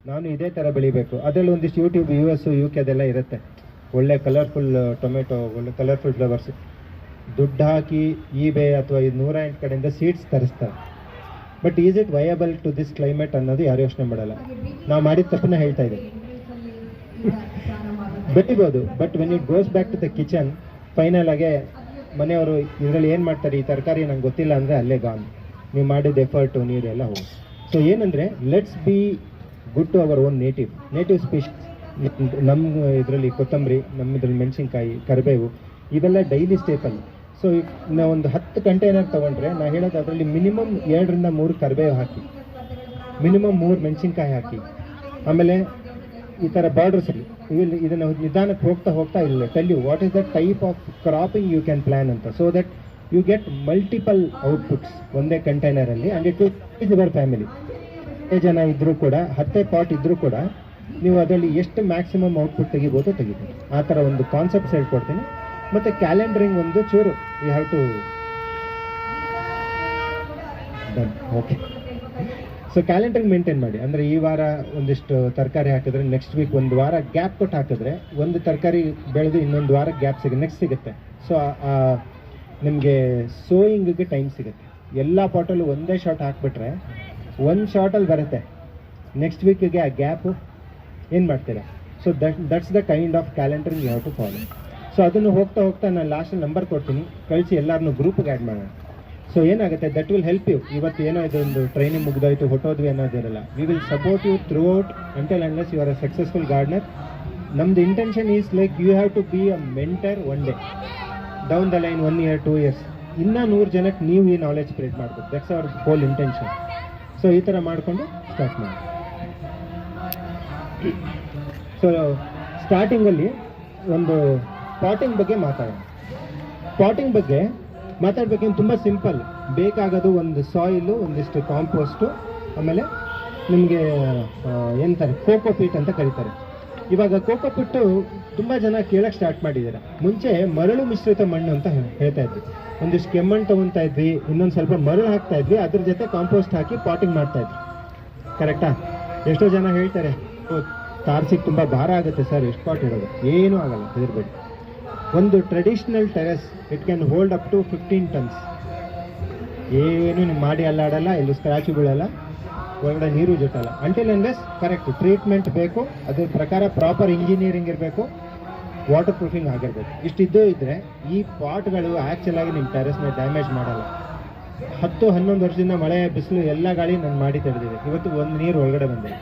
ನಾನು ಇದೇ ಥರ ಬೆಳಿಬೇಕು. ಅದರಲ್ಲಿ ಒಂದಿಷ್ಟು ಯೂಟ್ಯೂಬ್ US UK ಅದೆಲ್ಲ ಇರುತ್ತೆ, ಒಳ್ಳೆ ಕಲರ್ಫುಲ್ ಟೊಮೆಟೊ, ಒಳ್ಳೆ ಕಲರ್ಫುಲ್ ಫ್ಲವರ್ಸ್. ದುಡ್ಡು ಹಾಕಿ eBay ಅಥವಾ ಇದು 108 ಕಡೆಯಿಂದ ಸೀಡ್ಸ್ ತರಿಸ್ತಾರೆ. But is it viable to this climate ಅನ್ನೋದು ಯಾರು ಯೋಚನೆ ಮಾಡಲ್ಲ. ನಾವು ಮಾಡಿದ ತಪ್ಪನ್ನ ಹೇಳ್ತಾ ಇದ್ದೀವಿ. ಬೆಳಿಬೋದು, but when it goes back to the kitchen, final ಆಗಿ ಮನೆಯವರು ಇದರಲ್ಲಿ ಏನು ಮಾಡ್ತಾರೆ, ಈ ತರಕಾರಿ ನಂಗೆ ಗೊತ್ತಿಲ್ಲ ಅಂದರೆ ಅಲ್ಲೇ ಗಾನ್. ನೀವು ಮಾಡಿದ ಎಫರ್ಟು ನೀರೆಲ್ಲ ಹೋಗಿ. ಸೊ ಏನಂದರೆ let's be good to our own native species. ನಮ್ಮ ಇದರಲ್ಲಿ ಕೊತ್ತಂಬರಿ, ನಮ್ಮ ಇದರಲ್ಲಿ ಮೆಣಸಿನ್ಕಾಯಿ, ಕರಿಬೇವು, ಇವೆಲ್ಲ ಡೈಲಿ ಸ್ಟೇಪಲ್. ಸೊ ನಾವು ಒಂದು 10 ಕಂಟೈನರ್ ತೊಗೊಂಡ್ರೆ ನಾ ಹೇಳೋದು ಅದರಲ್ಲಿ ಮಿನಿಮಮ್ 2 ರಿಂದ 3 ಕರಿಬೇವು ಹಾಕಿ, ಮಿನಿಮಮ್ 3 ಮೆಣಸಿನ್ಕಾಯಿ ಹಾಕಿ, ಆಮೇಲೆ ಈ ಥರ ಬಾರ್ಡರ್ಸಲ್ಲಿ ಇದನ್ನು ನಿಧಾನಕ್ಕೆ ಹೋಗ್ತಾ ಇಲ್ಲ tell you what is the type of cropping you can plan ಅಂತ. So that you get multiple outputs ಒಂದೇ ಕಂಟೈನರಲ್ಲಿ. And it will your family. 10 ಜನ ಇದ್ದರೂ ಕೂಡ, 10 ಪಾಟ್ ಇದ್ದರೂ ಕೂಡ ನೀವು ಅದರಲ್ಲಿ ಎಷ್ಟು ಮ್ಯಾಕ್ಸಿಮಮ್ ಔಟ್ಪುಟ್ ತೆಗಿಬೋದು. ಆ ಥರ ಒಂದು ಕಾನ್ಸೆಪ್ಟ್ಸ್ ಹೇಳ್ಕೊಡ್ತೀನಿ. ಮತ್ತು ಕ್ಯಾಲೆಂಡರಿಂಗ್ ಒಂದು ಚೂರು you have to done. Okay, so calendaring maintain ಮಾಡಿ. ಅಂದರೆ ಈ ವಾರ ಒಂದಿಷ್ಟು ತರಕಾರಿ ಹಾಕಿದ್ರೆ ನೆಕ್ಸ್ಟ್ ವೀಕ್ ಒಂದು ವಾರ ಗ್ಯಾಪ್ ಕೊಟ್ಟು ಹಾಕಿದ್ರೆ ಒಂದು ತರಕಾರಿ ಬೆಳೆದು ಇನ್ನೊಂದು ವಾರ ಗ್ಯಾಪ್ ನೆಕ್ಸ್ಟ್ ಸಿಗುತ್ತೆ. ಸೊ ನಿಮಗೆ ಸೋಯಿಂಗಿಗೆ ಟೈಮ್ ಸಿಗುತ್ತೆ. ಎಲ್ಲ ಪಾಟಲ್ಲೂ ಒಂದೇ ಶಾಟ್ ಹಾಕಿಬಿಟ್ರೆ ಒಂದು ಶಾರ್ಟಲ್ಲಿ ಬರುತ್ತೆ, ನೆಕ್ಸ್ಟ್ ವೀಕಿಗೆ ಆ ಗ್ಯಾಪು ಏನು ಮಾಡ್ತೀರಾ. So that's the kind of calendaring you have to follow. So ಅದನ್ನು ಹೋಗ್ತಾ ನಾನು ಲಾಸ್ಟಲ್ಲಿ ನಂಬರ್ ಕೊಡ್ತೀನಿ, ಕಳಿಸಿ ಎಲ್ಲರನ್ನೂ ಗ್ರೂಪ್ಗೆ ಆ್ಯಡ್ ಮಾಡೋಣ. ಸೊ ಏನಾಗುತ್ತೆ, ದಟ್ ವಿಲ್ ಹೆಲ್ಪ್ ಯು. ಇವತ್ತು ಏನೋ ಇದೊಂದು ಟ್ರೈನಿಂಗ್ ಮುಗಿದೋಯ್ತು ಹೊಟ್ಟೋದ್ವಿ ಅನ್ನೋದಿರಲ್ಲ. We will support you throughout until unless you are a successful gardener. ನಮ್ದು intention is like you have to be a mentor one day down the line, 1 year 2 years ಇನ್ನೂ 100 ಜನಕ್ಕೆ ನೀವು ಈ ನಾಲೆಜ್ ಸ್ಪ್ರೆಡ್ ಮಾಡ್ಬೋದು. That's hour hole intention. So ಈ ಥರ ಮಾಡಿಕೊಂಡು start ಮಾಡಿ. ಸೊ ಸ್ಟಾರ್ಟಿಂಗಲ್ಲಿ ಒಂದು ಪಾಟಿಂಗ್ ಬಗ್ಗೆ ಮಾತಾಡೋಣ. ಪಾಟಿಂಗ್ ಬಗ್ಗೆ ಮಾತಾಡ್ಬೇಕಂದ್ರೆ ತುಂಬ ಸಿಂಪಲ್. ಬೇಕಾಗೋದು ಒಂದು ಸಾಯಿಲು, ಒಂದಿಷ್ಟು ಕಾಂಪೋಸ್ಟು, ಆಮೇಲೆ ನಿಮಗೆ ಏನಂತಾರೆ ಕೋಕೋಪೀಟ್ ಅಂತ ಕರೀತಾರೆ. ಇವಾಗ ಕೋಕೋಪೀಟು ತುಂಬ ಜನ ಕೇಳಕ್ಕೆ ಸ್ಟಾರ್ಟ್ ಮಾಡಿದ್ದಾರೆ. ಮುಂಚೆ ಮರಳು ಮಿಶ್ರಿತ ಮಣ್ಣು ಅಂತ ಹೇಳ್ತಾ ಇದ್ವಿ. ಒಂದಿಷ್ಟು ಕೆಮ್ಮಣ್ಣು ತೊಗೊತಾ ಇದ್ವಿ, ಇನ್ನೊಂದು ಸ್ವಲ್ಪ ಮರಳು ಹಾಕ್ತಾ ಇದ್ವಿ, ಅದ್ರ ಜೊತೆ ಕಾಂಪೋಸ್ಟ್ ಹಾಕಿ ಪಾಟಿಂಗ್ ಮಾಡ್ತಾ ಇದ್ವಿ. ಕರೆಕ್ಟಾ? ಎಷ್ಟೋ ಜನ ಹೇಳ್ತಾರೆ ತಾರ್ಸಿಗೆ ತುಂಬ ಭಾರ ಆಗುತ್ತೆ ಸರ್, ಎಷ್ಟು ಪಾಟ್ ಇಡೋದು. ಏನೂ ಆಗಲ್ಲ, ಹೆದರ್ಬೇಡಿ. ಒಂದು traditional terrace it can hold up to 15 tons. ಏನು ನೀವು ಮಾಡಿ ಅಲ್ಲಾಡಲ್ಲ, ಎಲ್ಲೂ ಸ್ಕ್ರಾಚು ಬೀಳಲ್ಲ, ಒಳಗಡೆ ನೀರು ಜೊಟ್ಟಲ್ಲ. ಅಂಟಿಲ್ ಅನ್ಲೆಸ್ ಕರೆಕ್ಟ್ ಟ್ರೀಟ್ಮೆಂಟ್ ಬೇಕು, ಅದ್ರ ಪ್ರಕಾರ ಪ್ರಾಪರ್ ಇಂಜಿನಿಯರಿಂಗ್ ಇರಬೇಕು, ವಾಟರ್ ಪ್ರೂಫಿಂಗ್ ಆಗಿರಬೇಕು. ಇಷ್ಟಿದ್ದು ಇದ್ದರೆ ಈ ಪಾಟ್ಗಳು ಆ್ಯಕ್ಚುಲಾಗಿ ನಿಮ್ಮ ಟೆರೆಸ್ನ ಡ್ಯಾಮೇಜ್ ಮಾಡಲ್ಲ. 10-11 ವರ್ಷದಿಂದ ಮಳೆ ಬಿಸಿಲು ಎಲ್ಲ ಗಾಳಿ ನಾನು ಮಾಡಿ ತೆಗೆದಿದೆ. ಇವತ್ತು ಒಂದು ನೀರು ಒಳಗಡೆ ಬಂದಿದೆ.